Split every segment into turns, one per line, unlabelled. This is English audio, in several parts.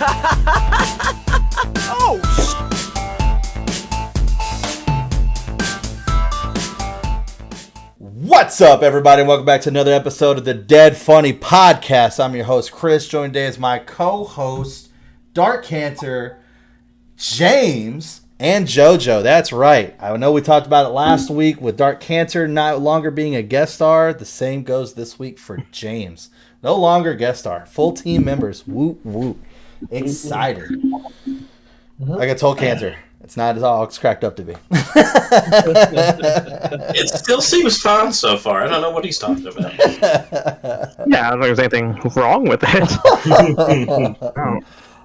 Oh, What's up, everybody? Welcome back to another episode of the Dead Funny Podcast. I'm your host, Chris. Joined today is my co-host, Dark Canter, James, and JoJo. That's right. I know we talked about it last week with Dark Canter no longer being a guest star. The same goes this week for James. No longer guest star. Full team members. Woot, woot. Excited. Like I told Canter, it's not as all it's cracked up to be.
It still seems fine so far. I don't know what he's talking about.
Yeah, I don't think there's anything wrong with it.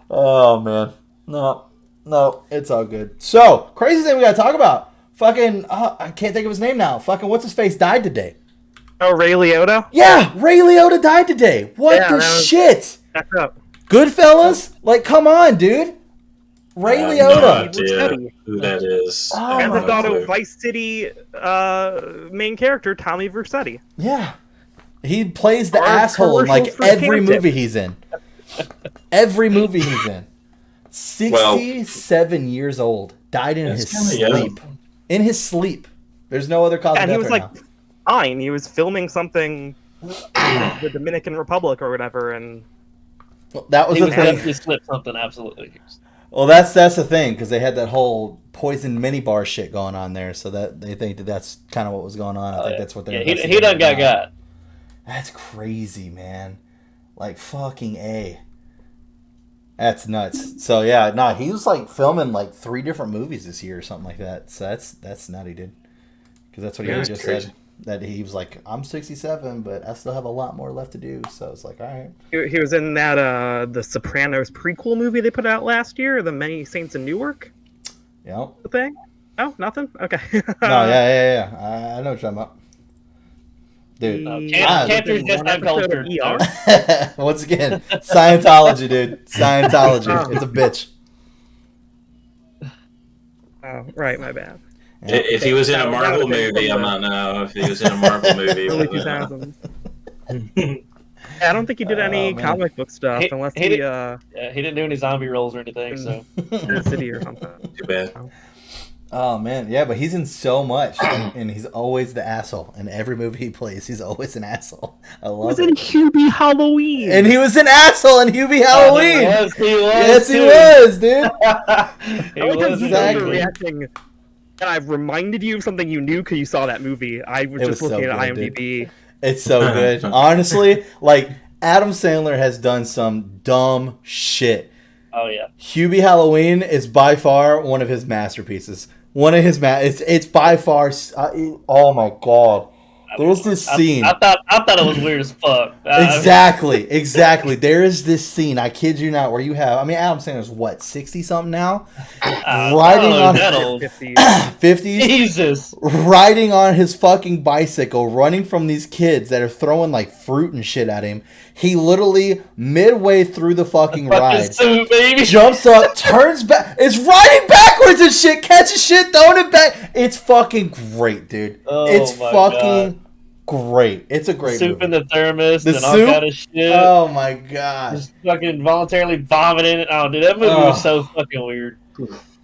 Oh, man. No, it's all good. So, crazy thing we gotta talk about. Fucking, I can't think of his name now. Fucking, what's his face died today?
Oh, Ray Liotta?
Yeah, Ray Liotta died today. What the shit?
Back up.
Goodfellas? Like, come on, dude. Ray Liotta.
No idea who that is.
Oh,
And the
my
daughter
clue.
of Vice City main character, Tommy Vercetti.
Yeah. He plays the
Our
asshole in, like,
commercials for
every
Canter.
movie he's in. Every movie he's in. 67 years old. Died in his
That's kinda
sleep. In his sleep. There's no other cause of
And
death
he was
right
like,
now.
fine. He was filming something in the Dominican Republic or whatever, and
Well, that was
He
the
was
thing.
definitely slipped something, absolutely.
Well, that's the thing, because they had that whole poison minibar shit going on there, so that they think that's kind of what was going on. I think that's what they're
he
investigating
done got
now.
got.
That's crazy, man. Like, fucking A. That's nuts. So, yeah, no, he was, like, filming, like, 3 different movies this year or something like that. So that's nutty, dude. Because that's what he
Yeah,
just
that's
said.
crazy.
That he was like, I'm 67, but I still have a lot more left to do. So it's like, all right.
he was in that the Sopranos prequel movie they put out last year, The Many Saints in Newark.
Yep.
The thing? Oh, nothing? Okay.
No, yeah. I know what you're talking about. Dude.
Canter's just uncultured.
ER?
Once again, Scientology, dude. Scientology. It's a bitch.
Oh, right, my bad.
Yeah.
If he was in a Marvel movie, I might know. If he was in a Marvel movie,
Early
you know.
2000s. I don't think he did any
man.
comic book stuff
He-
unless
he
he
did-
in
Yeah, he didn't do any zombie roles or anything, so.
the city or something.
Too bad.
Oh, man. Yeah, but he's in so much. And he's always the asshole. In every movie he plays, he's always an asshole. I
He
love
was
it.
in Hubie Halloween.
And he was an asshole in Hubie Halloween.
Yes, he was.
Yes, he
too.
was, dude.
He
I like how
was
you guys
exactly.
are reacting. And I've reminded you of something you knew because you saw that movie. I was
It
just
was so
looking at
good,
IMDb.
It's so good. Honestly, like, Adam Sandler has done some dumb shit.
Oh, yeah.
Hubie Halloween is by far one of his masterpieces. One of his it's by far. Oh my god! There's this scene.
I thought it was weird as fuck.
Exactly. There is this scene. I kid you not, where you have. I mean, Adam Sandler's what, 60 something now, riding on
that old.
50s.
50s,
Jesus.
riding on his fucking bicycle, running from these kids that are throwing like fruit and shit at him. He literally, midway through the fucking ride,
Suit, baby.
jumps up, turns back, is riding backwards and shit, catches shit, throwing it back. It's fucking great, dude.
Oh
It's
my
fucking great. It's a great
Soup
movie.
in the thermos
The
and
soup?
all kind of shit.
Oh my god.
Just fucking voluntarily vomiting it. Oh, dude, that movie was so fucking weird.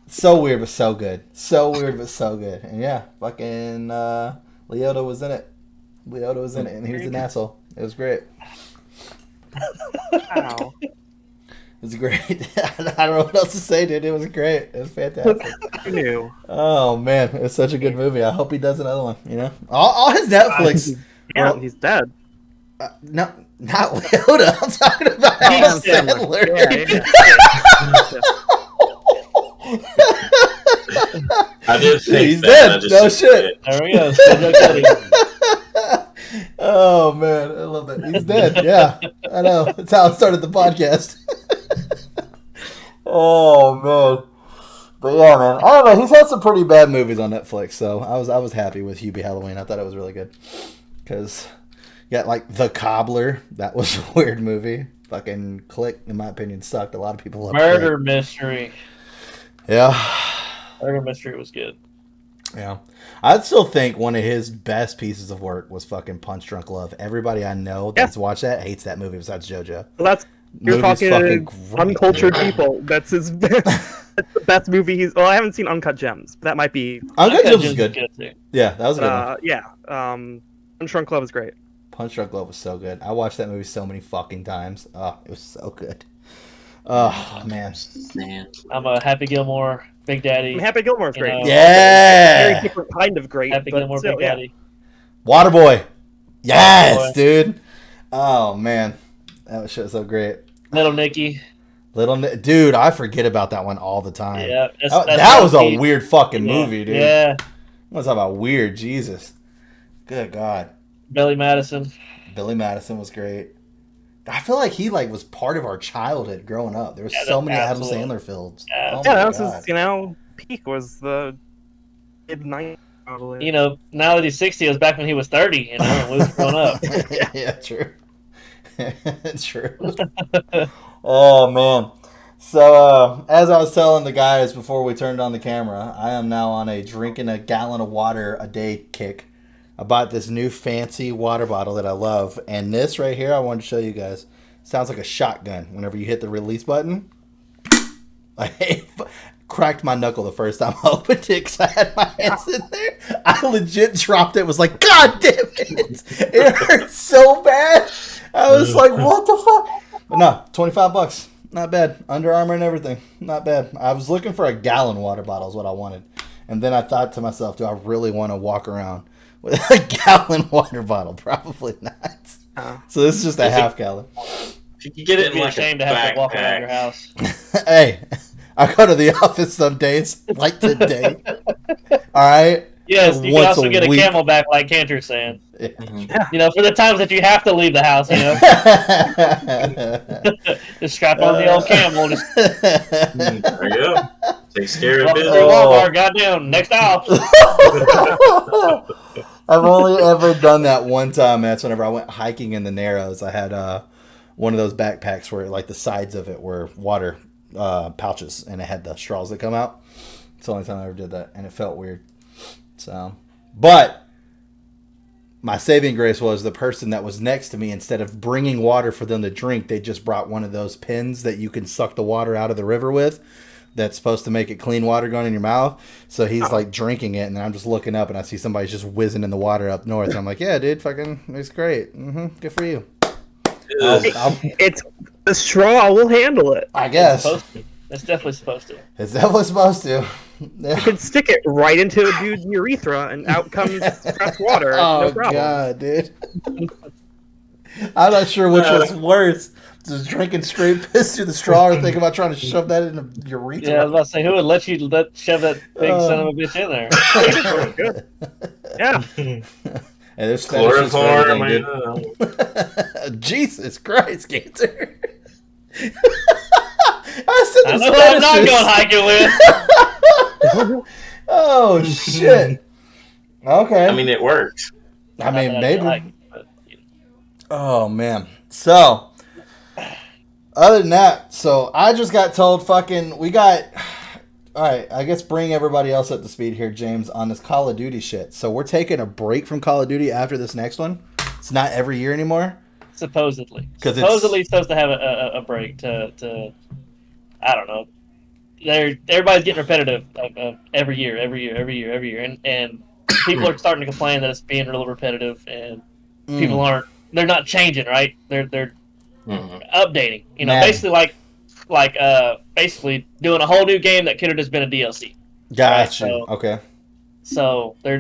So weird but so good. So weird but so good. And yeah, fucking Liotta was in it. And he was an asshole. It was great.
Wow.
It was great. I don't know what else to say, dude. It was great. It was fantastic.
Who knew?
Oh man, it's such a good movie. I hope he does another one. You know, all his Netflix.
Yeah,
Well,
he's dead.
No, not Liotta. I'm talking about Adam Sandler.
I did think
He's
that.
dead.
I just
No
didn't say
shit.
it.
There we go. Still no kidding.
Oh man, I love that. He's dead. Yeah, I know. That's how I started the podcast. Oh man, but yeah, man. I don't know. He's had some pretty bad movies on Netflix, so I was happy with Hubie Halloween. I thought it was really good because you got like The Cobbler. That was a weird movie. Fucking Click, in my opinion, sucked. A lot of people love
Murder
Click.
Mystery.
Yeah.
Murder Mystery was good.
Yeah. I'd still think one of his best pieces of work was fucking Punch Drunk Love. Everybody I know that's watched that hates that movie besides JoJo.
Well, You're
Movie's
talking
fucking great,
uncultured
dude.
people. That's his. That's the best movie he's. Well, I haven't seen Uncut Gems. But that might be.
Uncut Gems is
Jim's
good.
too.
Yeah, that was a good one.
Yeah. Unshrunk Love is great.
Punch Drunk Love was so good. I watched that movie so many fucking times. Oh, it was so good. Oh man.
Man.
I'm a Happy Gilmore, Big Daddy.
Happy Gilmore's
You
great.
know,
Very
Yeah.
different kind of great.
Happy
but
Gilmore,
still,
Big Daddy.
Waterboy. Yes,
Waterboy.
dude. Oh man, that shit was so great.
Little Nicky.
Dude, I forget about that one all the time.
Yeah,
That was a
Keith.
weird fucking
Yeah.
movie, dude.
Yeah,
Let's talk about weird. Jesus. Good God.
Billy Madison.
Billy Madison was great. I feel like he was part of our childhood growing up. There was
Yeah,
so many Adam
absolutely.
Sandler films.
Yeah.
Oh
Yeah,
my
that was
God.
his. Peak was the mid-90s. Probably.
You know, now that he's 60, it was back when he was 30. You know, when we was growing up.
Yeah, true. True. Oh man. So as I was telling the guys before we turned on the camera, I am now on a drinking a gallon of water a day kick. I bought this new fancy water bottle that I love, and this right here I wanted to show you guys. Sounds like a shotgun whenever you hit the release button. I cracked my knuckle the first time I opened it because I had my hands in there. I legit dropped it. Was like, God damn it! It hurt so bad. I was like, what the fuck? But no, $25. Not bad. Under Armour and everything. Not bad. I was looking for a gallon water bottle is what I wanted. And then I thought to myself, do I really want to walk around with a gallon water bottle? Probably not. So this is just a half gallon.
If you could get it
You'd
in
be
like
ashamed
a
to have to walk around your
backpack.
house.
Hey, I go to the office some days, like today. All right?
Yes, you can
Once
also
a
get a
week.
Camelback like Canter's saying.
Mhm.
You know, for the times that you have to leave the house, you know, just strap on the old camel, just
There you go. Takes care of
walk through
business.
Walmart, goddamn, next house.
I've only ever done that one time. That's whenever I went hiking in the Narrows. I had one of those backpacks where like the sides of it were water pouches, and it had the straws that come out. It's the only time I ever did that, and it felt weird. So, but my saving grace was the person that was next to me, instead of bringing water for them to drink, they just brought one of those pins that you can suck the water out of the river with. That's supposed to make it clean water going in your mouth. So he's like drinking it, and I'm just looking up, and I see somebody just whizzing in the water up north. And I'm like, yeah, dude, fucking, it's great. Good for you.
It's the straw will handle it.
I guess.
It's definitely supposed to.
It's definitely supposed to.
You could stick it right into a dude's urethra, and out comes fresh water.
Oh,
No problem.
God, dude. I'm not sure which was worse. Just drinking straight piss through the straw or thinking about trying to shove that in a urethra.
Yeah, I was about to say, who would let you shove that big son of a bitch in there?
Good. Yeah.
And there's fetishes for
Chloroform,
everything,
man.
dude. Jesus Christ, Canter. I said
I
there's
know who I'm not
fetishes.
going hiking with.
Oh, shit. Okay.
I mean, it worked.
I mean,
Not that
maybe.
like it, but, you know.
Oh, man. So, other than that, so I just got told we got... All right, I guess bring everybody else up to speed here, James, on this Call of Duty shit. So we're taking a break from Call of Duty after this next one? It's not every year anymore?
Supposedly.
'Cause
Supposedly it's supposed to have a break to I don't know. Everybody's getting repetitive every year, and people are starting to complain that it's being real repetitive, and people they're not changing, right? They're updating. You know,
Man.
basically doing a whole new game that could have just been a DLC.
Got you.
so-
Okay.
So they're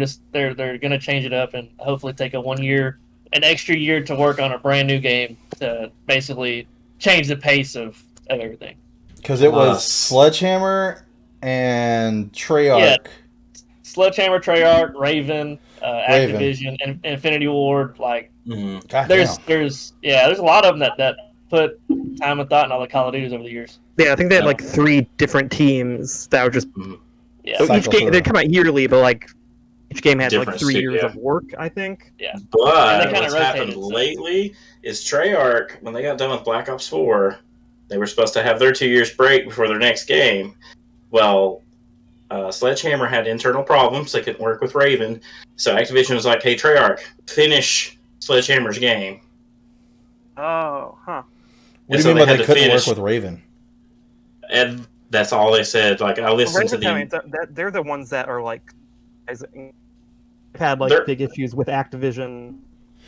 gonna change it up and hopefully take an extra year to work on a brand new game to basically change the pace of everything.
Because it was
Plus-
Sledgehammer and Treyarch.
Yeah. Sledgehammer, Treyarch, Raven, Activision, and Infinity Ward. Like
Mhm.
God
there's
damn.
there's a lot of them that put time and thought in all the Call of Duties over the years.
Yeah, I think they had like 3 different teams that were just.
Yeah,
So each
Cycle
game
through.
they come out yearly, but like each game had like
Different
3 years
studio.
of work. I think.
And
But
they kinda
what's happened
rotated, so-
lately is Treyarch, when they got done with Black Ops 4, they were supposed to have their 2 years break before their next game. Well, Sledgehammer had internal problems. They couldn't work with Raven. So Activision was like, hey, Treyarch, finish Sledgehammer's game.
Oh, huh.
What do
so
you mean by
had
they
to
couldn't
finish,
work with Raven?
and that's all they said. Like I listened to
Raven,
the.
they're the ones that are like had like
They're
big issues with Activision.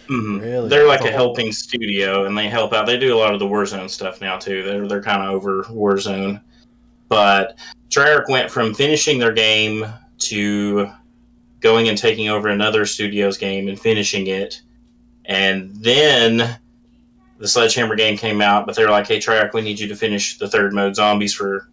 Really?
they're
As
like
a
a
whole.
helping studio, and they help out. They do a lot of the Warzone stuff now too. They're kind of over Warzone, but Treyarch went from finishing their game to going and taking over another studio's game and finishing it, and then the Sledgehammer game came out. But they were like, "Hey, Treyarch, we need you to finish the third mode, Zombies, for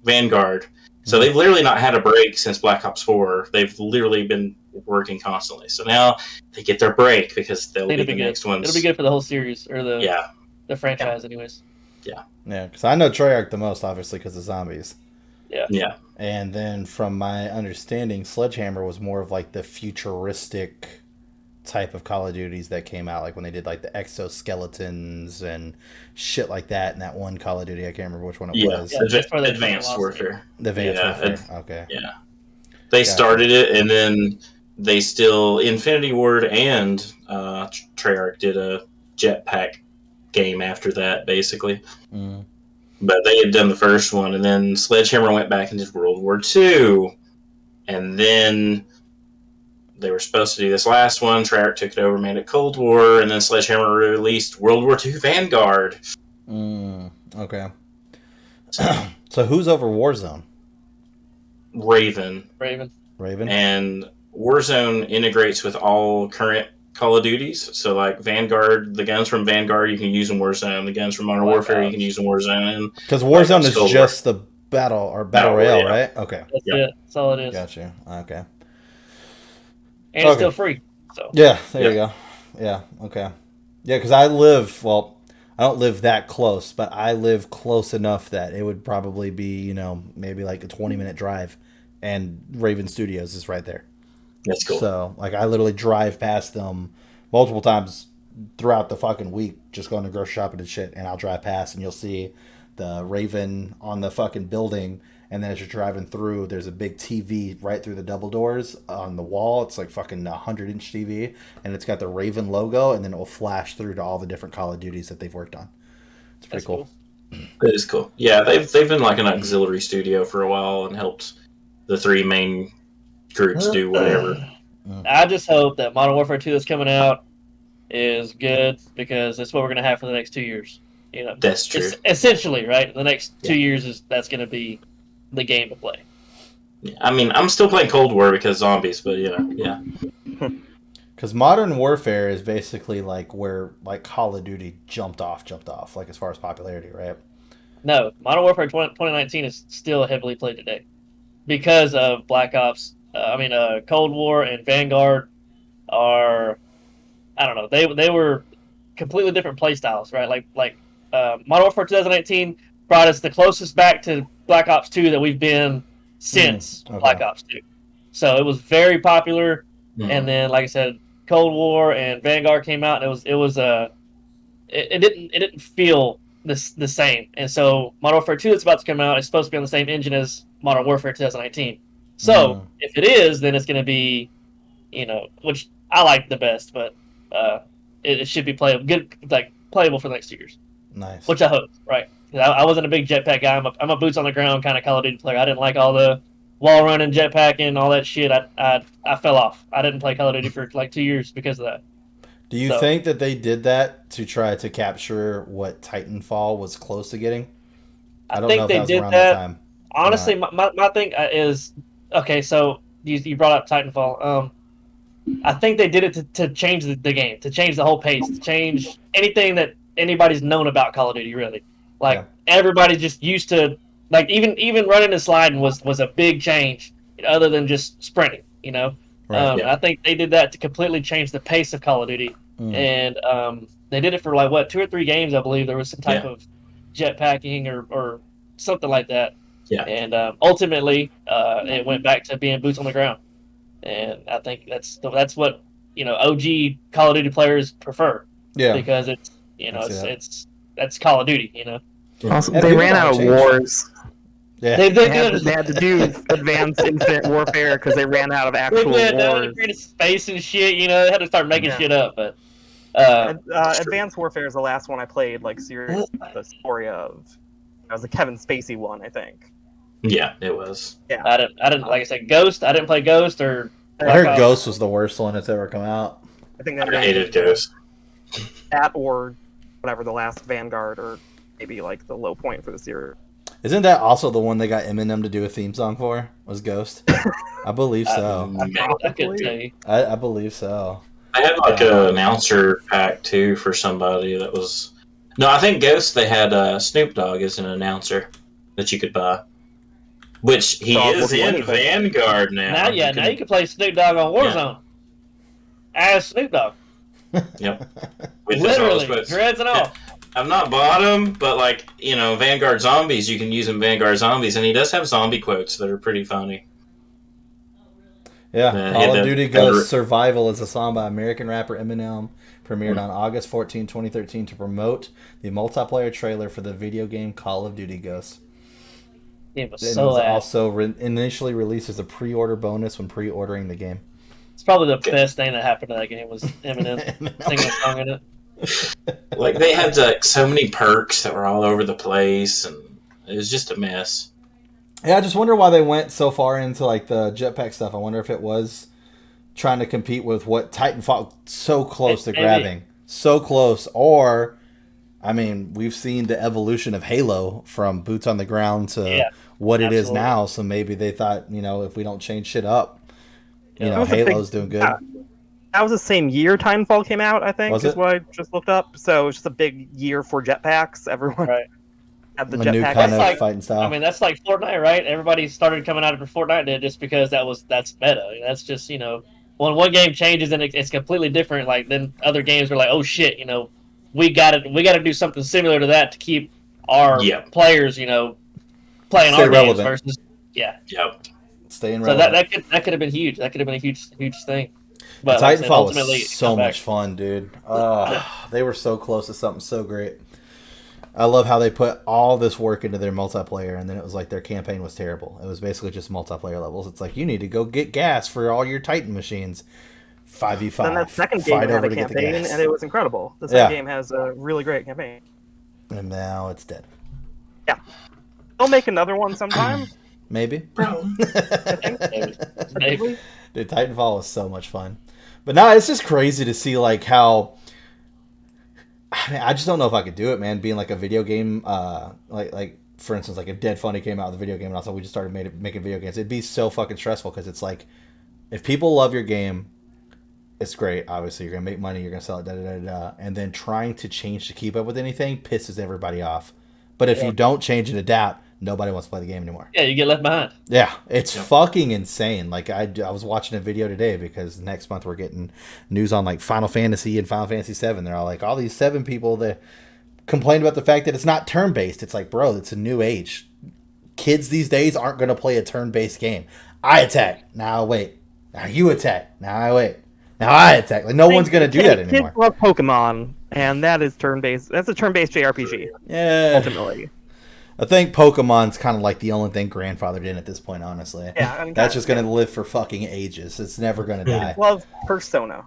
Vanguard." So they've literally not had a break since Black Ops 4. They've literally been working constantly. So now they get their break because they'll be the next ones.
It'll be good for the whole series or the franchise, anyways.
Yeah, because I know Treyarch the most, obviously, because of Zombies.
Yeah.
And then from my understanding, Sledgehammer was more of like the futuristic type of Call of Duties that came out, like when they did like the exoskeletons and shit like that in that one Call of Duty. I can't remember which one it was.
Yeah, Advanced Warfare.
The Advanced Warfare. Okay.
Yeah. They started it, and then they still Infinity Ward and Treyarch did a jetpack game after that, basically.
Mm.
But they had done the first one, and then Sledgehammer went back and did World War II, and then they were supposed to do this last one. Treyarch took it over, made it Cold War, and then Sledgehammer released World War II Vanguard.
Okay. So who's over Warzone?
Raven. And Warzone integrates with all current Call of Duties. So, like Vanguard, the guns from Vanguard, you can use in Warzone. The guns from Modern Warfare, you can use in Warzone.
Because Warzone is just the battle royale, right? Okay.
That's it. That's all it is.
Gotcha. Okay.
And it's still free. So.
Yeah, there you go. Yeah, okay. Yeah, because I don't live that close, but I live close enough that it would probably be, maybe like a 20-minute drive, and Raven Studios is right there.
That's cool.
So, like, I literally drive past them multiple times throughout the fucking week, just going to grocery shopping and shit, and I'll drive past, and you'll see the Raven on the fucking building, and then as you're driving through, there's a big TV right through the double doors on the wall. It's like fucking 100-inch TV, and it's got the Raven logo, and then it will flash through to all the different Call of Duties that they've worked on. It's pretty cool.
That is cool. Yeah, they've been like an auxiliary studio for a while and helped the three main groups do whatever.
I just hope that Modern Warfare 2 that's coming out is good, because that's what we're going to have for the next 2 years.
That's true.
Essentially, right? The next 2 years that's going to be the game to play.
Yeah, I mean, I'm still playing Cold War because zombies, but yeah.
Because Modern Warfare is basically like where like Call of Duty jumped off, like as far as popularity, right?
No, Modern Warfare 2019 is still heavily played today because of Black Ops. Cold War and Vanguard are, I don't know, they were completely different play styles, right? Like Modern Warfare 2019 brought us the closest back to Black Ops 2 that we've been since Black Ops 2. So it was very popular, and then, like I said, Cold War and Vanguard came out, and it didn't feel the same. And so Modern Warfare 2 that's about to come out is supposed to be on the same engine as Modern Warfare 2019. So if it is, then it's going to be, which I like the best, but it should be playable for the next 2 years.
Nice.
Which I hope, right? I wasn't a big jetpack guy. I'm a boots on the ground kind of Call of Duty player. I didn't like all the wall running, jetpacking, all that shit. I fell off. I didn't play Call of Duty for like 2 years because of that.
Do you think that they did that to try to capture what Titanfall was close to getting?
I don't know if they did that time. Honestly, my thing is, okay, so you brought up Titanfall. I think they did it to change the game, to change the whole pace, to change anything that anybody's known about Call of Duty, really. Everybody's just used to, like, even running and sliding was a big change, other than just sprinting, Right, I think they did that to completely change the pace of Call of Duty. And they did it for, 2 or 3 games, I believe. There was some type of jetpacking or something like that. Yeah. And ultimately, it went back to being boots on the ground. And I think that's what, OG Call of Duty players prefer. Yeah. Because it's, that's Call of Duty,
Also, they ran out of wars. Yeah. They had to do Advanced Infinite Warfare because they ran out of actual wars.
They created space and shit, they had to start making shit up. But
Advanced Warfare is the last one I played, like, serious, the story of. That was the Kevin Spacey one, I think.
Yeah, it was.
Yeah.
I didn't like I said, Ghost. I didn't play Ghost or.
I heard Ghost was the worst one that's ever come out.
I think
I hated Ghost.
That or whatever, the last Vanguard, or maybe like the low point for the series.
Isn't that also the one they got Eminem to do a theme song for? Was Ghost? I believe so.
I couldn't tell you.
I believe so.
I had like an announcer pack too for somebody that was. No, I think Ghost. They had Snoop Dogg as an announcer that you could buy, which he is in Vanguard now.
Now you can play Snoop Dogg on Warzone as Snoop Dogg.
Yep,
Literally dreads and all.
I've not bought him, but like Vanguard Zombies, you can use in Vanguard Zombies, and he does have zombie quotes that are pretty funny.
Yeah, Call of Duty Ghost Survival is a song by American rapper Eminem, premiered on August 14, 2013 to promote the multiplayer trailer for the video game Call of Duty Ghosts.
It was
also initially released as a pre-order bonus when pre-ordering the game.
It's probably the best thing that happened to that game was Eminem singing a song in it.
Like they had like so many perks that were all over the place, and it was just a mess.
Yeah, I just wonder why they went so far into like the jetpack stuff. I wonder if it was trying to compete with what Titanfall so close to grabbing. So close. Or, I mean, we've seen the evolution of Halo from boots on the ground to what it is now. So maybe they thought, if we don't change shit up, Halo's doing good.
That was the same year Titanfall came out, I think,
is
what I just looked up. So it's just a big year for jetpacks. Everyone had the jetpack.
New kind of fighting style.
I mean, that's like Fortnite, right? Everybody started coming out after Fortnite did just because that's meta. That's just, when one game changes and it's completely different, like then other games are like, oh shit, we gotta do something similar to that to keep our players, playing
Stay
our
relevant.
games versus
Staying
so
relevant.
that could have been huge. That could have been a huge thing. But
Titanfall was so much fun, dude. They were so close to something so great. I love how they put all this work into their multiplayer, and then it was like their campaign was terrible. It was basically just multiplayer levels. It's like, you need to go get gas for all your Titan machines. 5v5.
Then that second game had a campaign, and it was incredible. The second game has a really great campaign.
And now it's dead.
Yeah. They'll make another one sometime.
Maybe.
Bro.
Maybe.
Dude, Titanfall was so much fun. But no, it's just crazy to see like how... I just don't know if I could do it, man. Being like a video game, like for instance, like if Dead Funny came out with a video game and also we just started making video games, it'd be so fucking stressful because it's like, if people love your game, it's great. Obviously, you're gonna make money, you're gonna sell it, and then trying to change to keep up with anything pisses everybody off. But if you don't change and adapt, nobody wants to play the game anymore.
Yeah, you get left behind.
Yeah, it's fucking insane. Like I was watching a video today because next month we're getting news on like Final Fantasy and Final Fantasy 7. They're all like, all these 7 people that complained about the fact that it's not turn-based. It's like, bro, it's a new age. Kids these days aren't going to play a turn-based game. I attack. Now I wait. Now you attack. Now I wait. Now I attack. Like no one's going to do that anymore.
Kids love Pokemon, and that is turn-based. That's a turn-based JRPG.
Yeah.
Ultimately.
I think Pokemon's kind of like the only thing grandfathered in at this point, honestly.
Yeah, I mean,
that's just going to live for fucking ages. It's never going to die.
Love Persona.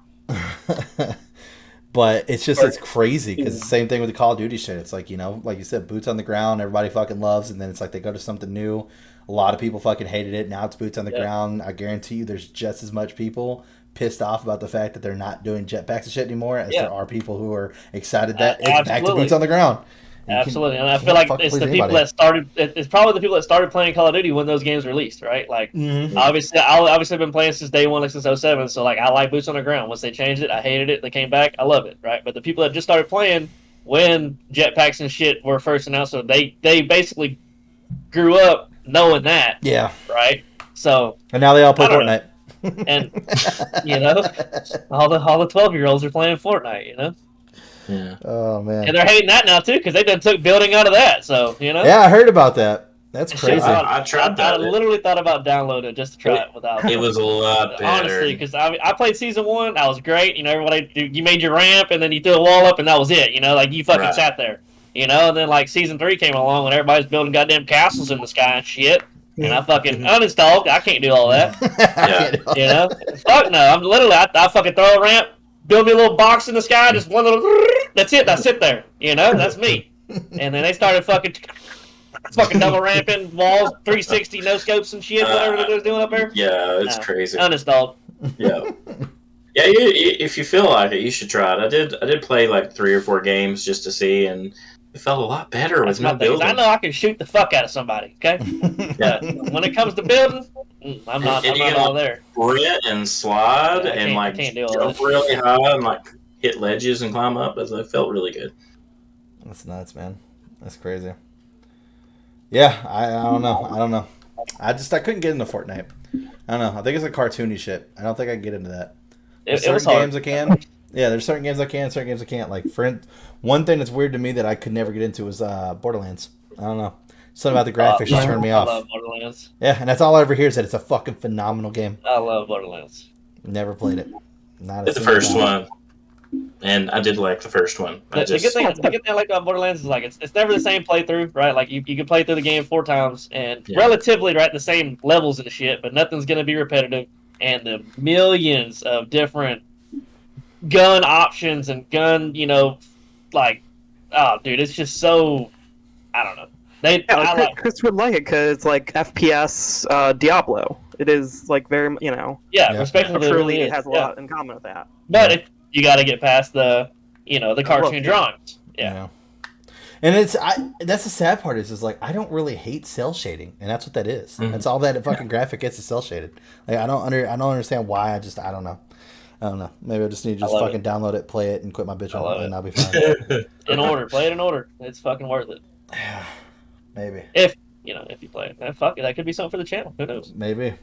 But it's just, it's crazy because the same thing with the Call of Duty shit. It's like, like you said, boots on the ground, everybody fucking loves, and then it's like they go to something new. A lot of people fucking hated it. Now it's boots on the ground. I guarantee you there's just as much people pissed off about the fact that they're not doing jetpacks and shit anymore as there are people who are excited that it's back to boots on the ground.
Absolutely, and I feel like it's the people that started. It's probably the people that started playing Call of Duty when those games released, right? Like, obviously, I've been playing since day one, like since 07. So, like, I like Boots on the Ground. Once they changed it, I hated it. They came back, I love it, right? But the people that just started playing when jetpacks and shit were first announced, so they basically grew up knowing that, right? So,
and now they all play Fortnite,
and all the 12-year-olds are playing Fortnite,
Yeah.
Oh man.
And they're hating that now too because they done took building out of that. So
Yeah, I heard about that. That's crazy.
I tried that.
I literally thought about downloading it just to try it without.
It was a lot better.
Honestly, because I played season 1, that was great. Everybody, you made your ramp and then you threw a wall up and that was it. Like you fucking sat there. And then like season 3 came along and everybody's building goddamn castles in the sky and shit. And I fucking uninstalled. I can't do all that.
Yeah.
Fuck no. I'm literally I fucking throw a ramp. build me a little box in the sky, just one little. That's it. I sit there. That's me. And then they started fucking double ramping walls, 360 no scopes and shit. Whatever they're doing up there.
Yeah, it's crazy.
Uninstalled.
Yeah. Yeah, if you feel like it, you should try it. I did play like 3 or 4 games just to see, and it felt a lot better with no building.
I know I can shoot the fuck out of somebody. Okay. Yeah. When it comes to building, I'm not all there.
Sprint and slide and like jump really high and like hit ledges and climb up. It felt really good.
That's nuts, man. That's crazy. Yeah, I don't know. I couldn't get into Fortnite. I don't know. I think it's a cartoony shit. I don't think I can get into that. There's certain games I can. Yeah, there's certain games I can, certain games I can't. Like, one thing that's weird to me that I could never get into was Borderlands. I don't know. Something about the graphics just turned me off.
I love Borderlands.
Yeah, and that's all I ever hear is that it's a fucking phenomenal game.
I love Borderlands.
Never played it.
Not the first one. And I did like the first one.
The good thing I like about Borderlands is like it's never the same playthrough, right? Like you can play through the game 4 times and relatively right the same levels and shit, but nothing's gonna be repetitive. And the millions of different gun options and gun, it's just so I don't know.
Chris would like it because it's like FPS Diablo. It is like very
respectively
truly it has a lot in common with that.
But you got to get past the cartoon drawings. Yeah.
And that's the sad part is like I don't really hate cell shading, and that's what that is. Mm-hmm. That's all that fucking graphic gets is cell shaded. Like I don't understand why. I don't know. Maybe I just need to just fucking download it, play it, and quit my bitch on it, and I'll be fine.
Play it in order. It's fucking worth it.
Maybe.
If you play it, fuck it. That could be something for the channel. Who knows?
Maybe.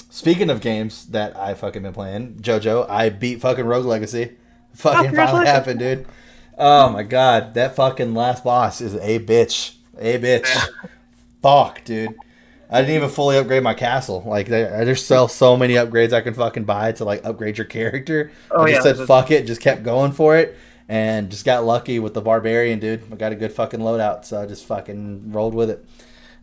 Speaking of games that I fucking been playing, JoJo, I beat fucking Rogue Legacy. Fucking finally happened, dude. Oh my god, that fucking last boss is a bitch. Fuck, dude. I didn't even fully upgrade my castle. Like, there's so many upgrades I can fucking buy to like upgrade your character. I just said fuck it, just kept going for it, and just got lucky with the barbarian, dude. I got a good fucking loadout, so I just fucking rolled with it.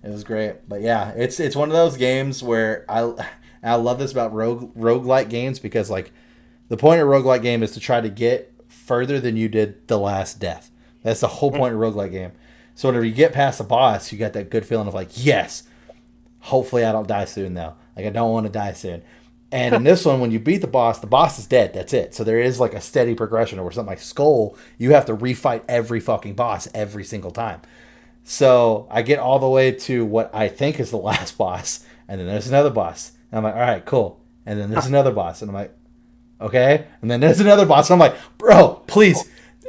It was great. But yeah, it's one of those games where I love this about roguelike games because like the point of a roguelike game is to try to get further than you did the last death. That's the whole point of a roguelike game. So whenever you get past the boss, you got that good feeling of like, yes, hopefully I don't die soon though. Like I don't want to die soon. And in this one, when you beat the boss is dead. That's it. So there is like a steady progression. Or something like Skull, you have to refight every fucking boss every single time. So I get all the way to what I think is the last boss, and then there's another boss. And I'm like, all right, cool. And then there's another boss, and I'm like, okay. And then there's another boss, and I'm like, bro, please,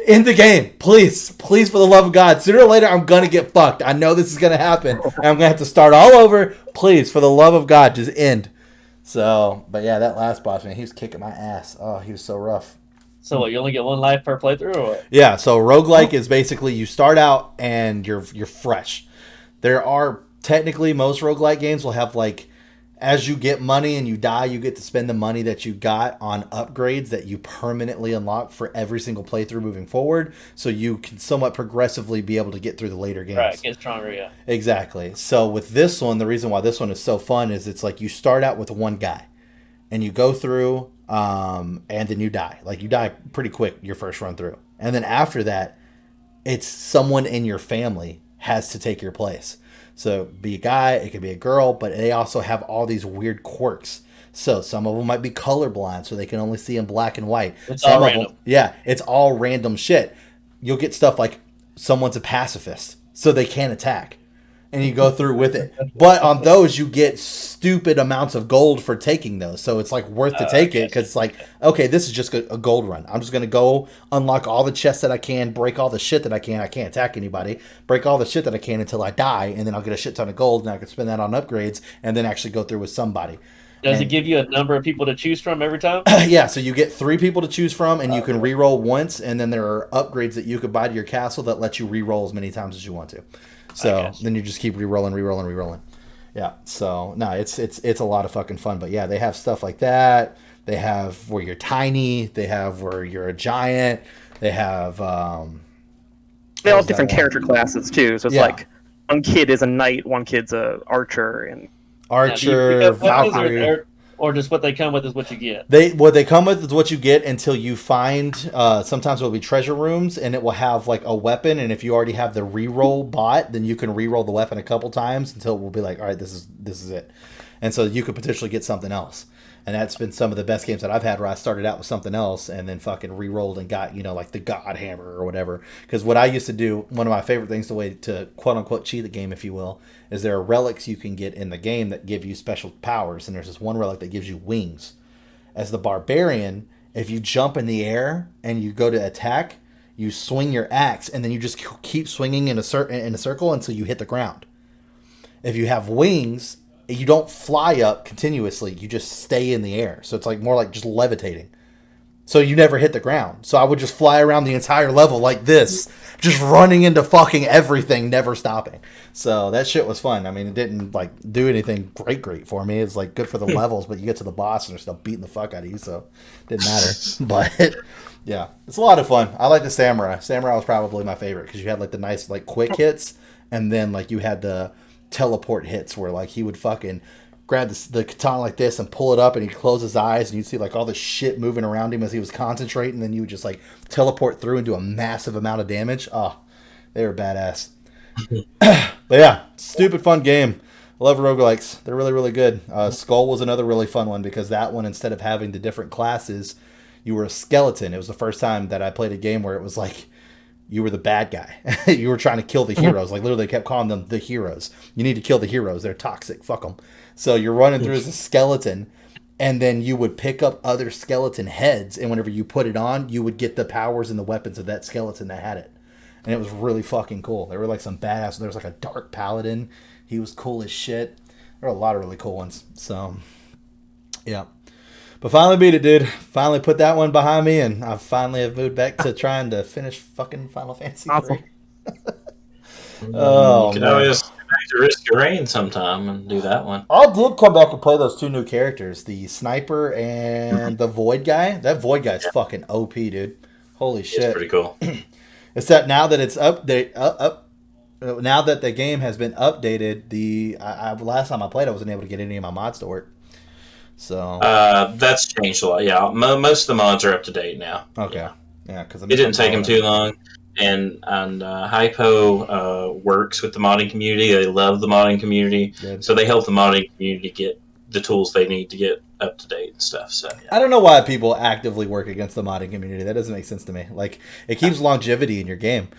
end the game. Please, for the love of God. Sooner or later, I'm going to get fucked. I know this is going to happen, and I'm going to have to start all over. Please, for the love of God, just end. So, but yeah, that last boss, man, he was kicking my ass. Oh, he was so rough.
So what, you only get 1 life per playthrough, or what?
Yeah, so roguelike is basically you start out and you're fresh. There are, technically, most roguelike games will have like, as you get money and you die, you get to spend the money that you got on upgrades that you permanently unlock for every single playthrough moving forward. So you can somewhat progressively be able to get through the later games.
Right, get stronger, yeah.
Exactly. So with this one, the reason why this one is so fun is it's like you start out with one guy and you go through and then you die. Like you die pretty quick your first run through. And then after that, it's someone in your family has to take your place. So be a guy, it could be a girl, but they also have all these weird quirks. So some of them might be colorblind, so they can only see in black and white.
It's
some
all
of
random.
them, yeah, it's all random shit. You'll get stuff like someone's a pacifist, so they can't attack. And you go through with it. But on those, you get stupid amounts of gold for taking those. So it's like worth to take it because it's like, okay, this is just a gold run. I'm just going to go unlock all the chests that I can, break all the shit that I can. I can't attack anybody. Break all the shit that I can until I die. And then I'll get a shit ton of gold and I can spend that on upgrades and then actually go through with somebody.
Does it give you a number of people to choose from every time?
Yeah, so you get 3 people to choose from and you can reroll once. And then there are upgrades that you could buy to your castle that let you reroll as many times as you want to. So then you just keep re-rolling. Yeah. So no, it's a lot of fucking fun. But yeah, they have stuff like that. They have where you're tiny. They have where you're a giant. They have. They all
have different character classes too. So it's like one kid is a knight, one kid's a archer, and
Valkyrie.
or just what they come with is what you get?
What they come with is what you get until you find. Sometimes it'll be treasure rooms, and it will have like a weapon. And if you already have the reroll bot, then you can reroll the weapon a couple times until it will be like, all right, this is it. And so you could potentially get something else. And that's been some of the best games that I've had where I started out with something else and then fucking re-rolled and got, like the God Hammer or whatever. Because what I used to do, one of my favorite things, the way to quote-unquote cheat the game, if you will, is there are relics you can get in the game that give you special powers. And there's this one relic that gives you wings. As the Barbarian, if you jump in the air and you go to attack, you swing your axe and then you just keep swinging in a circle until you hit the ground. If you have wings, you don't fly up continuously. You just stay in the air. So it's like more like just levitating. So you never hit the ground. So I would just fly around the entire level like this, just running into fucking everything, never stopping. So that shit was fun. I mean, it didn't like do anything great for me. It's like good for the levels, but you get to the boss and they're still beating the fuck out of you. So it didn't matter. But yeah, it's a lot of fun. I like the Samurai. Samurai was probably my favorite because you had like the nice like quick hits, and then like you had the teleport hits where like he would fucking grab the katana like this and pull it up and he'd close his eyes and you'd see like all the shit moving around him as he was concentrating, and then you would just like teleport through and do a massive amount of damage. Oh, they were badass. But yeah, stupid fun game. I love roguelikes. They're really, really good. Skull was another really fun one because that one, instead of having the different classes, you were a skeleton. It was the first time that I played a game where it was like you were the bad guy. You were trying to kill the heroes. Like, literally, they kept calling them the heroes. You need to kill the heroes. They're toxic. Fuck them. So you're running through as a skeleton, and then you would pick up other skeleton heads, and whenever you put it on, you would get the powers and the weapons of that skeleton that had it. And it was really fucking cool. There were, like, some badass... There was, like, a dark paladin. He was cool as shit. There were a lot of really cool ones. So, yeah. But finally beat it, dude. Finally put that one behind me, and I finally have moved back to trying to finish fucking Final Fantasy 3. Oh,
you can always Risk Your Rain sometime and do that one.
I did come back and play those two new characters, the Sniper and the Void guy. That Void guy's fucking OP, dude. Holy shit.
It's pretty cool.
Except now that it's now that the game has been updated, last time I played, I wasn't able to get any of my mods to work. So
that's changed a lot. Yeah, most of the mods are up to date now.
Okay, yeah, because
it didn't take them too long, and Hypo works with the modding community. They love the modding community,
Good.
So they help the modding community get the tools they need to get up to date and stuff. So yeah.
I don't know why people actively work against the modding community. That doesn't make sense to me. Like, it keeps longevity in your game.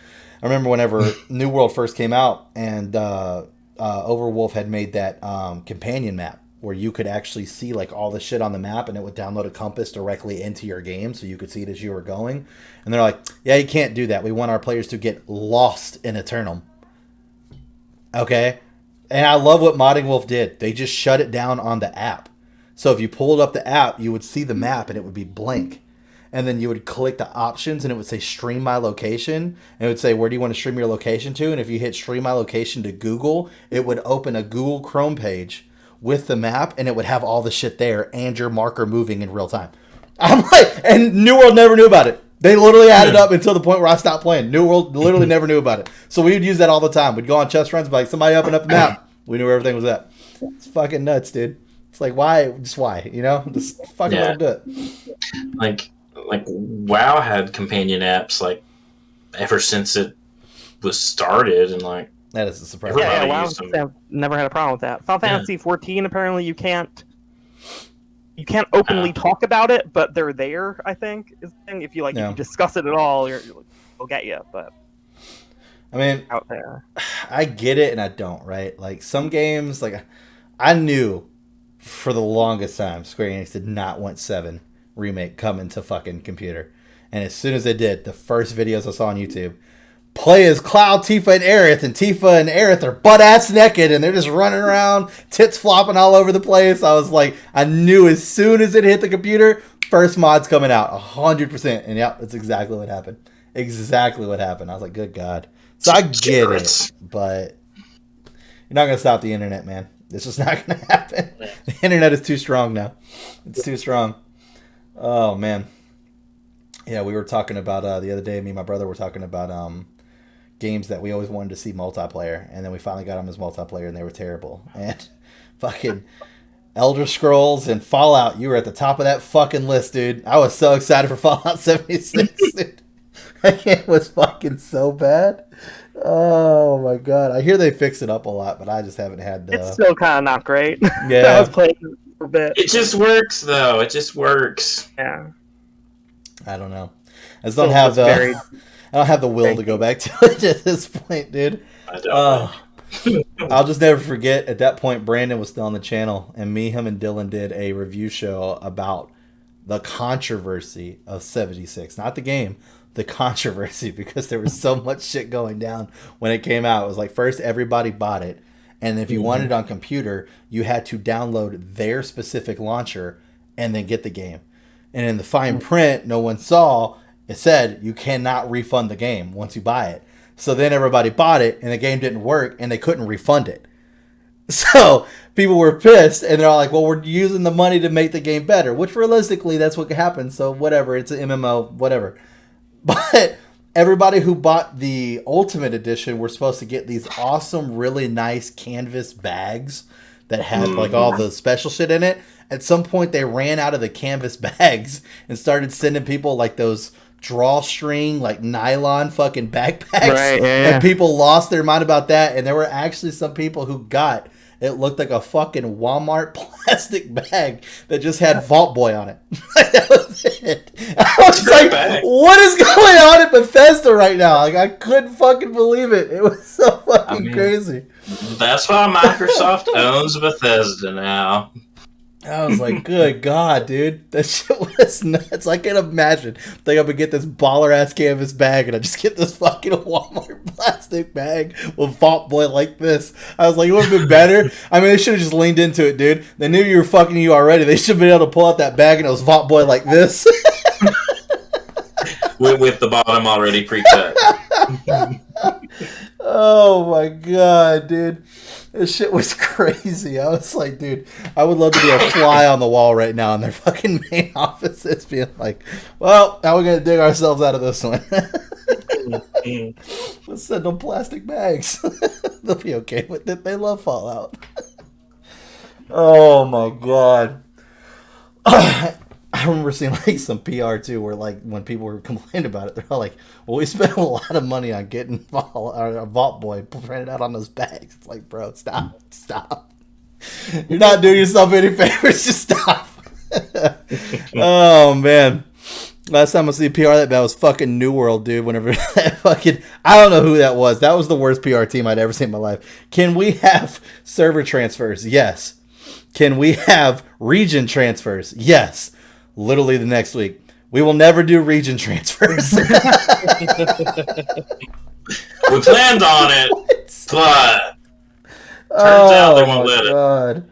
I remember whenever New World first came out, and Overwolf had made that companion map, where you could actually see like all the shit on the map, and it would download a compass directly into your game so you could see it as you were going. And they're like, yeah, you can't do that. We want our players to get lost in Eternum. Okay? And I love what Modding Wolf did. They just shut it down on the app. So if you pulled up the app, you would see the map and it would be blank. And then you would click the options and it would say stream my location. And it would say, where do you want to stream your location to? And if you hit stream my location to Google, it would open a Google Chrome page with the map, and it would have all the shit there and your marker moving in real time. I'm like, and New World never knew about it. They literally added up until the point where I stopped playing. New World literally never knew about it. So we would use that all the time. We'd go on chess runs, be like, somebody open up the map. We knew where everything was at. It's fucking nuts, dude. It's like, why? Just why? You know? Just fucking let them do it.
Like WoW had companion apps like ever since it was started, and like
that is a surprise.
Yeah, WoW never had a problem with that. Final Fantasy 14, apparently you can't openly talk about it, but they're there, I think, is the thing. If you if you discuss it at all, they'll get you. But
I mean,
out there,
I get it and I don't, right? Like some games, like I knew for the longest time Square Enix did not want 7 Remake coming to fucking computer. And as soon as they did, the first videos I saw on YouTube, play as Cloud, Tifa, and Aerith, and Tifa and Aerith are butt-ass naked, and they're just running around, tits flopping all over the place. I was like, I knew as soon as it hit the computer, first mod's coming out, 100%. And yeah, that's exactly what happened. Exactly what happened. I was like, good God. So I get it, but you're not going to stop the internet, man. It's just not going to happen. The internet is too strong now. It's too strong. Oh, man. Yeah, we were talking about the other day, me and my brother were talking about games that we always wanted to see multiplayer, and then we finally got them as multiplayer, and they were terrible. And fucking Elder Scrolls and Fallout, you were at the top of that fucking list, dude. I was so excited for Fallout 76, dude. That game was fucking so bad. Oh my god. I hear they fix it up a lot, but I just haven't had the...
It's still kind of not great.
Yeah.
I was playing for a bit.
It just works, though. It just works.
Yeah.
I don't know. I just don't have the...
Very...
I don't have the will to go back to it at this point, dude.
I don't.
I'll just never forget, at that point, Brandon was still on the channel, and me, him, and Dylan did a review show about the controversy of 76. Not the game, the controversy, because there was so much shit going down when it came out. It was like, first, everybody bought it, and if you wanted it on computer, you had to download their specific launcher and then get the game. And in the fine print, no one saw, it said, you cannot refund the game once you buy it. So then everybody bought it, and the game didn't work, and they couldn't refund it. So people were pissed, and they're all like, well, we're using the money to make the game better, which realistically, that's what happened. So whatever, it's an MMO, whatever. But everybody who bought the Ultimate Edition were supposed to get these awesome, really nice canvas bags that had like all the special shit in it. At some point, they ran out of the canvas bags and started sending people like those drawstring, like nylon fucking backpacks.
Right, yeah.
And people lost their mind about that. And there were actually some people who got, it looked like a fucking Walmart plastic bag that just had Vault Boy on it. That was it. I was like, what is going on at Bethesda right now? Like, I couldn't fucking believe it. It was so fucking crazy.
That's why Microsoft owns Bethesda now.
I was like, good God, dude. That shit was nuts. I can't imagine. Think I'm going to get this baller-ass canvas bag, and I just get this fucking Walmart plastic bag with Vault Boy like this. I was like, it would have been better. I mean, they should have just leaned into it, dude. They knew you were fucking you already. They should have been able to pull out that bag, and it was Vault Boy like this.
with the bottom already pre-cut.
Oh, my God, dude. This shit was crazy. I was like, dude, I would love to be a fly on the wall right now in their fucking main offices being like, well, how are we going to dig ourselves out of this one? Let's send them plastic bags. They'll be okay with it. They love Fallout. Oh, my God. I remember seeing like some PR too, where like when people were complaining about it, they're all like, "Well, we spent a lot of money on getting Vault Boy printed out on those bags." It's like, bro, stop. You're not doing yourself any favors. Just stop. Oh man, last time I see PR that bad was fucking New World, dude. Whenever that fucking, I don't know who that was. That was the worst PR team I'd ever seen in my life. Can we have server transfers? Yes. Can we have region transfers? Yes. Literally the next week, we will never do region transfers.
We planned on it, but turns out they won't let it.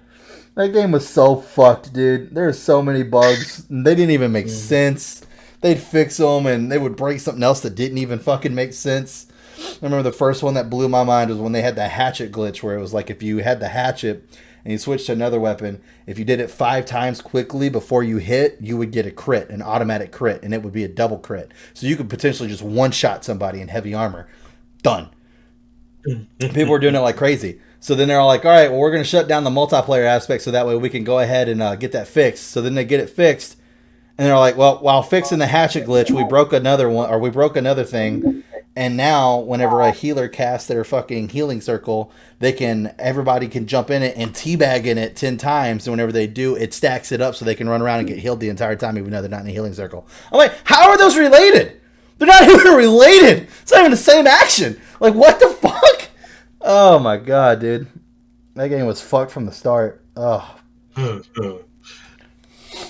That game was so fucked, dude. There's so many bugs. They didn't even make sense. They'd fix them, and they would break something else that didn't even fucking make sense. I remember the first one that blew my mind was when they had the hatchet glitch, where it was like if you had the hatchet and you switched to another weapon, if you did it 5 times quickly before you hit, you would get a crit, an automatic crit, and it would be a double crit. So you could potentially just one-shot somebody in heavy armor. Done. People were doing it like crazy. So then they're all like, all right, well, we're going to shut down the multiplayer aspect so that way we can go ahead and get that fixed. So then they get it fixed, and they're like, well, while fixing the hatchet glitch, we broke another one, or we broke another thing. And now, whenever a healer casts their fucking healing circle, everybody can jump in it and teabag in it 10 times. And whenever they do, it stacks it up so they can run around and get healed the entire time, even though they're not in a healing circle. I'm like, how are those related? They're not even related. It's not even the same action. Like, what the fuck? Oh my God, dude. That game was fucked from the start. Oh.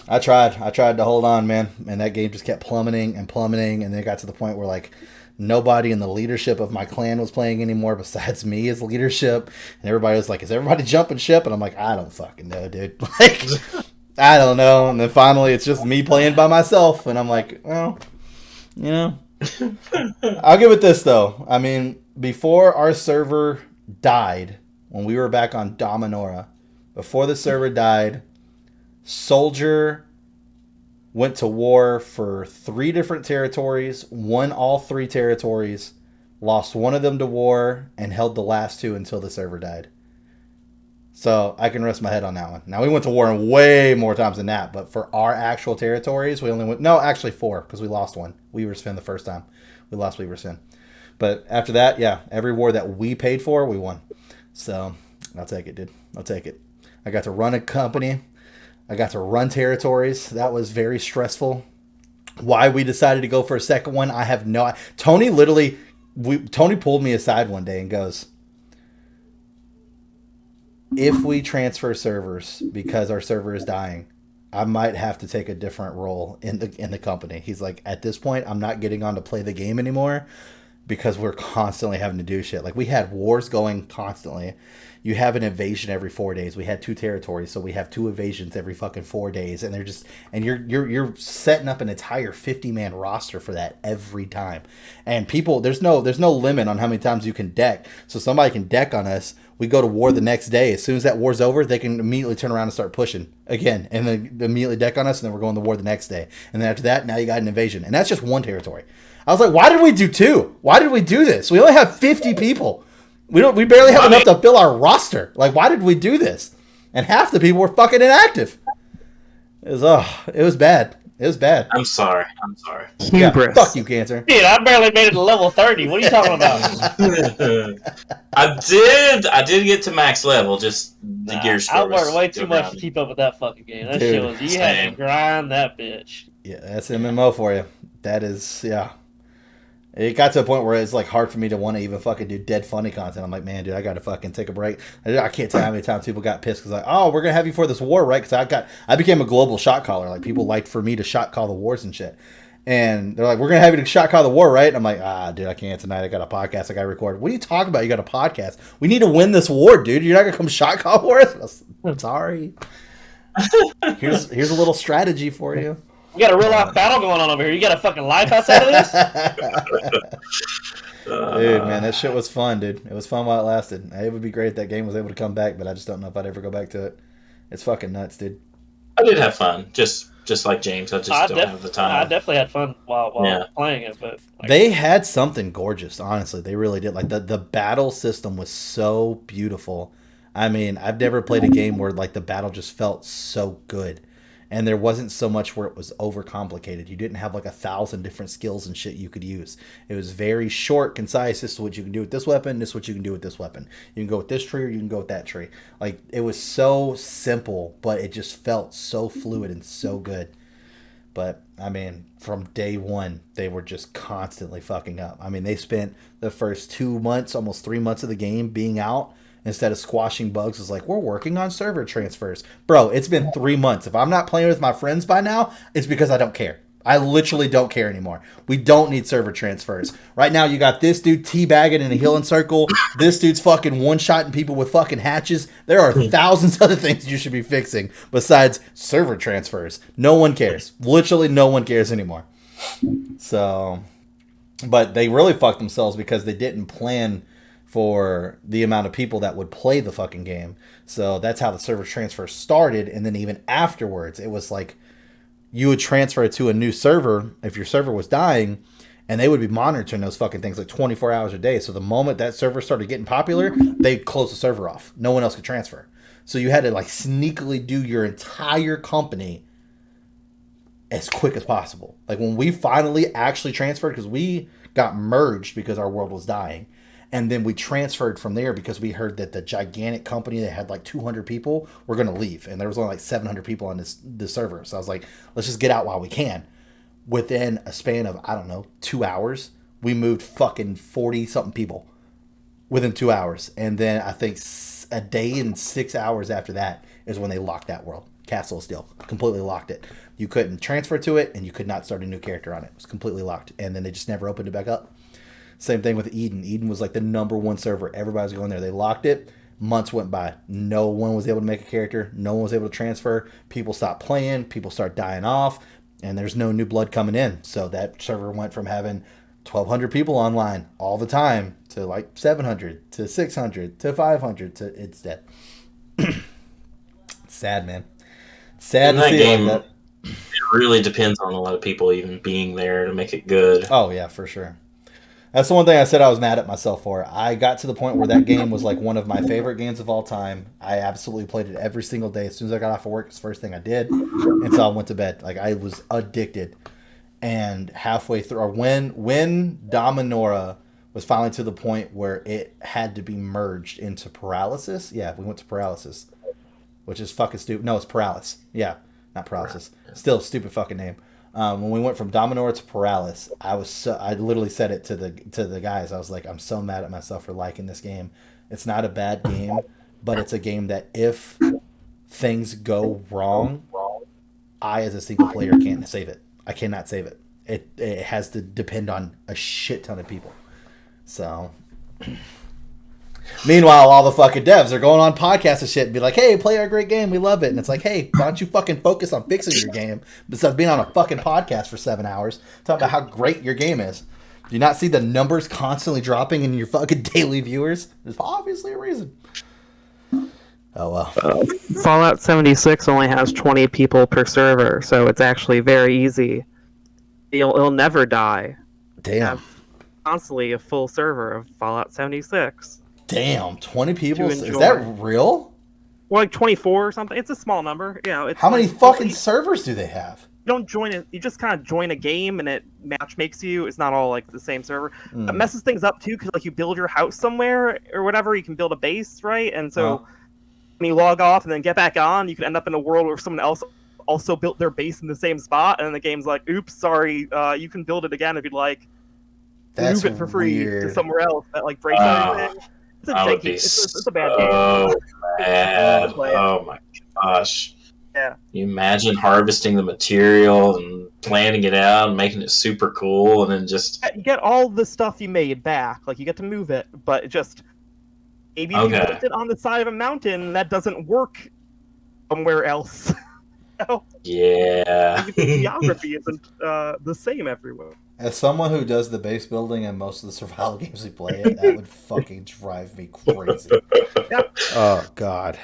I tried to hold on, man. And that game just kept plummeting. And then it got to the point where, like, nobody in the leadership of my clan was playing anymore besides me as leadership. And everybody was like, is everybody jumping ship? And I'm like, I don't fucking know, dude. Like, I don't know. And then finally it's just me playing by myself. And I'm like, well, you know. I'll give it this, though. I mean, before our server died, when we were back on Dominora, before the server died, Soldier went to war for 3 different territories, won all 3 territories, lost one of them to war, and held the last 2 until the server died. So I can rest my head on that one. Now, we went to war way more times than that, but for our actual territories, we only went... No, actually 4, because we lost one. Weaver's Fin the first time. We lost Weaver's Fin. But after that, yeah, every war that we paid for, we won. So I'll take it, dude. I'll take it. I got to run a company. I got to run territories. That was very stressful. Why we decided to go for a second one, I have no... Tony literally... Tony pulled me aside one day and goes... If we transfer servers because our server is dying, I might have to take a different role in the company. He's like, at this point, I'm not getting on to play the game anymore because we're constantly having to do shit. Like, we had wars going constantly. You have an invasion every 4 days. We had 2 territories, so we have 2 invasions every fucking 4 days, and they're just... And you're setting up an entire 50-man roster for that every time. And people, there's no limit on how many times you can deck. So somebody can deck on us. We go to war the next day. As soon as that war's over, they can immediately turn around and start pushing again, and then immediately deck on us, and then we're going to war the next day. And then after that, now you got an invasion, and that's just 1 territory. I was like, why did we do 2? Why did we do this? We only have 50 people. We barely have enough to fill our roster. Like, why did we do this? And half the people were fucking inactive. It was bad. It was bad.
I'm sorry.
Yeah, fuck you, Canter.
Dude, I barely made it to level 30. What are you talking about?
I did get to max level, just the gear score.
I worked
was
way too much
around.
to keep up with that fucking game. That
Dude,
shit was, you had to grind that bitch.
Yeah, that's MMO for you. That is, yeah. It got to a point where it's like hard for me to want to even fucking do dead funny content. I'm like, man, dude, I got to fucking take a break. I can't tell how many times people got pissed because like, oh, we're gonna have you for this war, right? Because I became a global shot caller. Like, people liked for me to shot call the wars and shit. And they're like, we're gonna have you to shot call the war, right? And I'm like, dude, I can't tonight. I got a podcast I got to record. What are you talking about? You got a podcast? We need to win this war, dude. You're not gonna come shot call wars? I'm sorry. Here's a little strategy for you.
We got a real life battle going on over here. You got a fucking life outside of this?
Dude, man, that shit was fun, dude. It was fun while it lasted. It would be great if that game was able to come back, but I just don't know if I'd ever go back to it. It's fucking nuts, dude.
I did have fun, just like James. I just don't have the time.
I definitely had fun while playing it, but like,
they had something gorgeous. Honestly, they really did. Like the battle system was so beautiful. I mean, I've never played a game where like the battle just felt so good. And there wasn't so much where it was overcomplicated. You didn't have like 1,000 different skills and shit you could use. It was very short, concise. This is what you can do with this weapon. This is what you can do with this weapon. You can go with this tree or you can go with that tree. Like, it was so simple, but it just felt so fluid and so good. But, I mean, from day one, they were just constantly fucking up. I mean, they spent the first 2 months, almost 3 months of the game being out. Instead of squashing bugs, it's like, we're working on server transfers. Bro, it's been 3 months. If I'm not playing with my friends by now, it's because I don't care. I literally don't care anymore. We don't need server transfers. Right now, you got this dude teabagging in a healing circle. This dude's fucking one-shotting people with fucking hatches. There are thousands of other things you should be fixing besides server transfers. No one cares. Literally no one cares anymore. So, but they really fucked themselves because they didn't plan for the amount of people that would play the fucking game. So that's how the server transfer started. And then even afterwards, it was like you would transfer it to a new server if your server was dying, and they would be monitoring those fucking things like 24 hours a day. So the moment that server started getting popular, they'd close the server off. No one else could transfer. So you had to like sneakily do your entire company as quick as possible. Like when we finally actually transferred, because we got merged because our world was dying. And then we transferred from there because we heard that the gigantic company that had like 200 people were going to leave. And there was only like 700 people on this server. So I was like, let's just get out while we can. Within a span of, I don't know, 2 hours, we moved fucking 40-something people within 2 hours. And then I think a day and 6 hours after that is when they locked that world. Castle Steel. Completely locked it. You couldn't transfer to it, and you could not start a new character on it. It was completely locked. And then they just never opened it back up. Same thing with Eden. Eden was like the #1 server. Everybody was going there. They locked it. Months went by. No one was able to make a character. No one was able to transfer. People stopped playing. People start dying off. And there's no new blood coming in. So that server went from having 1,200 people online all the time to like 700 to 600 to 500 to it's dead. Sad, man. Sad to see it like that.
It really depends on a lot of people even being there to make it good.
Oh, yeah, for sure. That's the one thing I said I was mad at myself for. I got to the point where that game was like one of my favorite games of all time. I absolutely played it every single day. As soon as I got off of work, it's the first thing I did until I went to bed. Like, I was addicted. And halfway through, or when Dominora was finally to the point where it had to be merged into Paralysis. Yeah, we went to Paralysis, which is fucking stupid. No, it's Paralysis. Yeah, not Paralysis. Still a stupid fucking name. When we went from Dominora to Paralysis, I literally said it to the guys. I was like, I'm so mad at myself for liking this game. It's not a bad game, but it's a game that if things go wrong, I as a single player can't save it. I cannot save it. It has to depend on a shit ton of people. So, meanwhile, all the fucking devs are going on podcasts and shit and be like, hey, play our great game. We love it. And it's like, hey, why don't you fucking focus on fixing your game besides being on a fucking podcast for 7 hours talking about how great your game is? Do you not see the numbers constantly dropping in your fucking daily viewers? There's obviously a reason. Oh, well.
Fallout 76 only has 20 people per server, so it's actually very easy. It'll never die.
Damn.
Constantly a full server of Fallout 76.
Damn, 20 people? Is that real?
Well, like 24 or something. It's a small number. You know, it's
how many fucking servers do they have?
You don't join it. You just kind of join a game and it match makes you. It's not all like the same server. It messes things up too because like you build your house somewhere or whatever. You can build a base, right? And so when you log off and then get back on, you can end up in a world where someone else also built their base in the same spot, and then the game's like, "Oops, sorry. You can build it again if you'd like."
That's
move it for free
weird.
To somewhere else that like breaks everything. It's a janky. It's a bad game.
Oh man! Oh my gosh!
Yeah.
You imagine harvesting the material and planning it out and making it super cool, and then just
you get all the stuff you made back. Like you get to move it, but it just maybe if you put it on the side of a mountain, that doesn't work somewhere else.
Yeah.
The geography isn't the same everywhere.
As someone who does the base building and most of the survival games we play, that would fucking drive me crazy. Oh, God.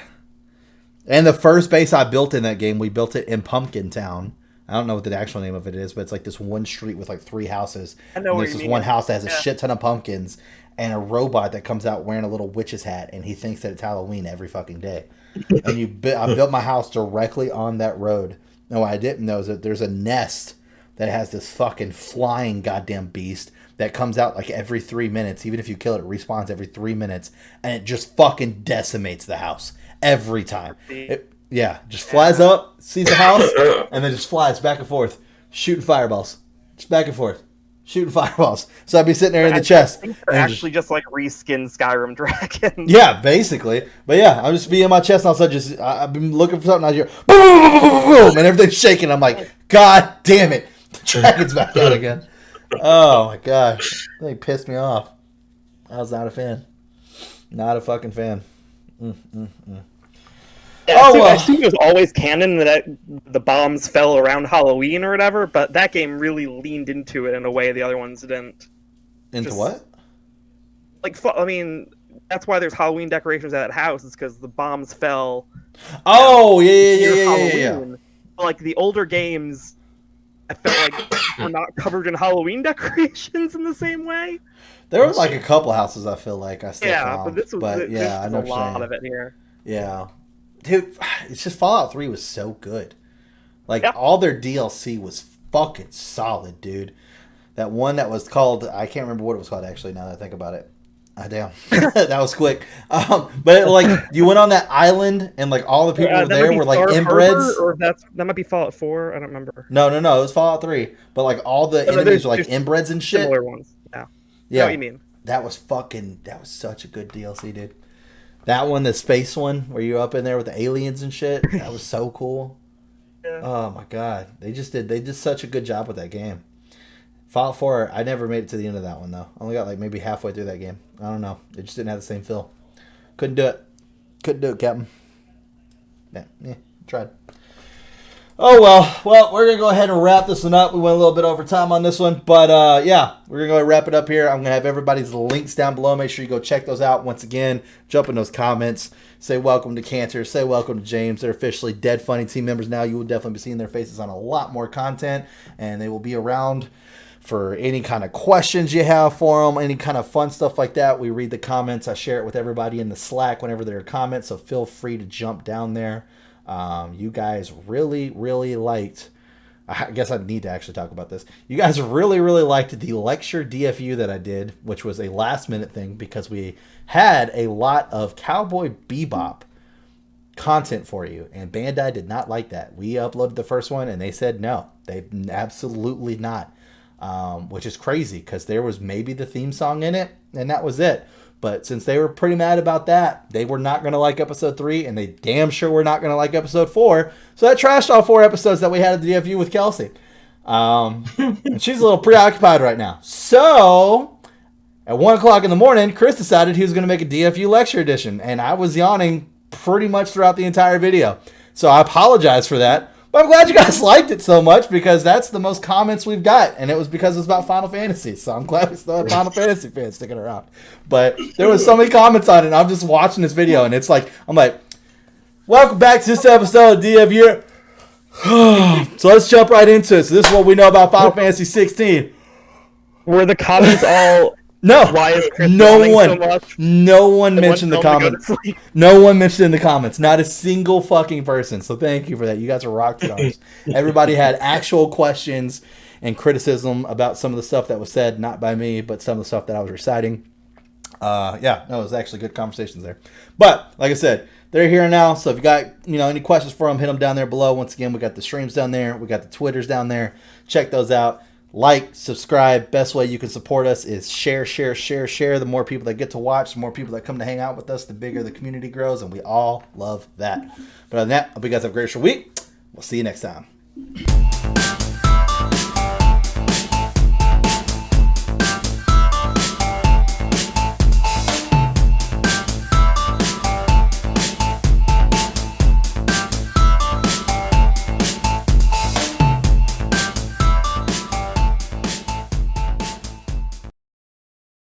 And the first base I built in that game, we built it in Pumpkin Town. I don't know what the actual name of it is, but it's like this one street with like 3 houses.
I know.
And there's this one house that has a shit ton of pumpkins and a robot that comes out wearing a little witch's hat, and he thinks that it's Halloween every fucking day. And I built my house directly on that road. And what I didn't know is that there's a nest that has this fucking flying goddamn beast that comes out like every 3 minutes. Even if you kill it, it respawns every 3 minutes, and it just fucking decimates the house every time. Just flies up, sees the house, and then just flies back and forth, shooting fireballs, just back and forth, shooting fireballs. So I'd be sitting there in the chest.
I think they're actually just like reskin Skyrim dragons.
Yeah, basically. But yeah, I'm just be in my chest, and all of a sudden I've been looking for something out here, boom, boom, boom, boom, boom, and everything's shaking. I'm like, God damn it. Dragon's back out again. Oh my gosh. They pissed me off. I was not a fan. Not a fucking fan.
Yeah, I assume it was always canon that the bombs fell around Halloween or whatever, but that game really leaned into it in a way the other ones didn't.
What?
Like, I mean, that's why there's Halloween decorations at that house, is because the bombs fell.
Oh, yeah.
Like, the older games, I felt like were not covered in Halloween decorations in the same way.
There were like a couple houses I feel like I still found.
But this was
I know
a lot of it here.
Yeah. Dude, it's just Fallout 3 was so good. Like, all their DLC was fucking solid, dude. That one that was called, I can't remember what it was called actually now that I think about it. Damn. That was quick. But like, you went on that island and like all the people there were like inbreds.
Or that might be Fallout 4, I don't remember.
No, it was Fallout 3. But like all the enemies were like inbreds and shit.
Similar ones, yeah. I know what you mean.
That was such a good DLC, dude. That one, the space one, where you're up in there with the aliens and shit, that was so cool. Yeah. Oh my god. They did such a good job with that game. Fallout 4, I never made it to the end of that one, though. I only got, like, maybe halfway through that game. I don't know. It just didn't have the same feel. Couldn't do it, Captain. Yeah, tried. Oh, well, we're going to go ahead and wrap this one up. We went a little bit over time on this one. But, yeah, we're going to go wrap it up here. I'm going to have everybody's links down below. Make sure you go check those out. Once again, jump in those comments. Say welcome to Canter. Say welcome to James. They're officially Dead Funny team members now. You will definitely be seeing their faces on a lot more content. And they will be around for any kind of questions you have for them, any kind of fun stuff like that. We read the comments. I share it with everybody in the Slack whenever there are comments, so feel free to jump down there. You guys really, really liked... I guess I need to actually talk about this. You guys really, really liked the lecture DFU that I did, which was a last-minute thing because we had a lot of Cowboy Bebop content for you, and Bandai did not like that. We uploaded the first one, and they said no. They absolutely not. Which is crazy because there was maybe the theme song in it, and that was it. But since they were pretty mad about that, they were not going to like episode 3, and they damn sure were not going to like episode 4. So that trashed all 4 episodes that we had at the DFU with Kelsey. And she's a little preoccupied right now. So at 1 o'clock in the morning, Chris decided he was going to make a DFU lecture edition, and I was yawning pretty much throughout the entire video. So I apologize for that. But I'm glad you guys liked it so much because that's the most comments we've got. And it was because it was about Final Fantasy. So I'm glad we still have Final Fantasy fans sticking around. But there was so many comments on it. And I'm just watching this video. And it's like, I'm like, welcome back to this episode of DFU. So let's jump right into it. So this is what we know about Final Fantasy 16.
Were the comments all...
No,
Why is Chris
no
yawning
one,
so much?
no one mentioned the
Everyone's going to
comments.
go to sleep.
No one mentioned in the comments. Not a single fucking person. So thank you for that. You guys are rock stars. Everybody had actual questions and criticism about some of the stuff that was said, not by me, but some of the stuff that I was reciting. It was actually good conversations there. But like I said, they're here now. So if you got any questions for them, hit them down there below. Once again, we got the streams down there. We got the Twitters down there. Check those out. Like, subscribe. Best way you can support us is share. The more people that get to watch, the more people that come to hang out with us, the bigger the community grows, and we all love that. But other than that, I hope you guys have a great week. We'll see you next time.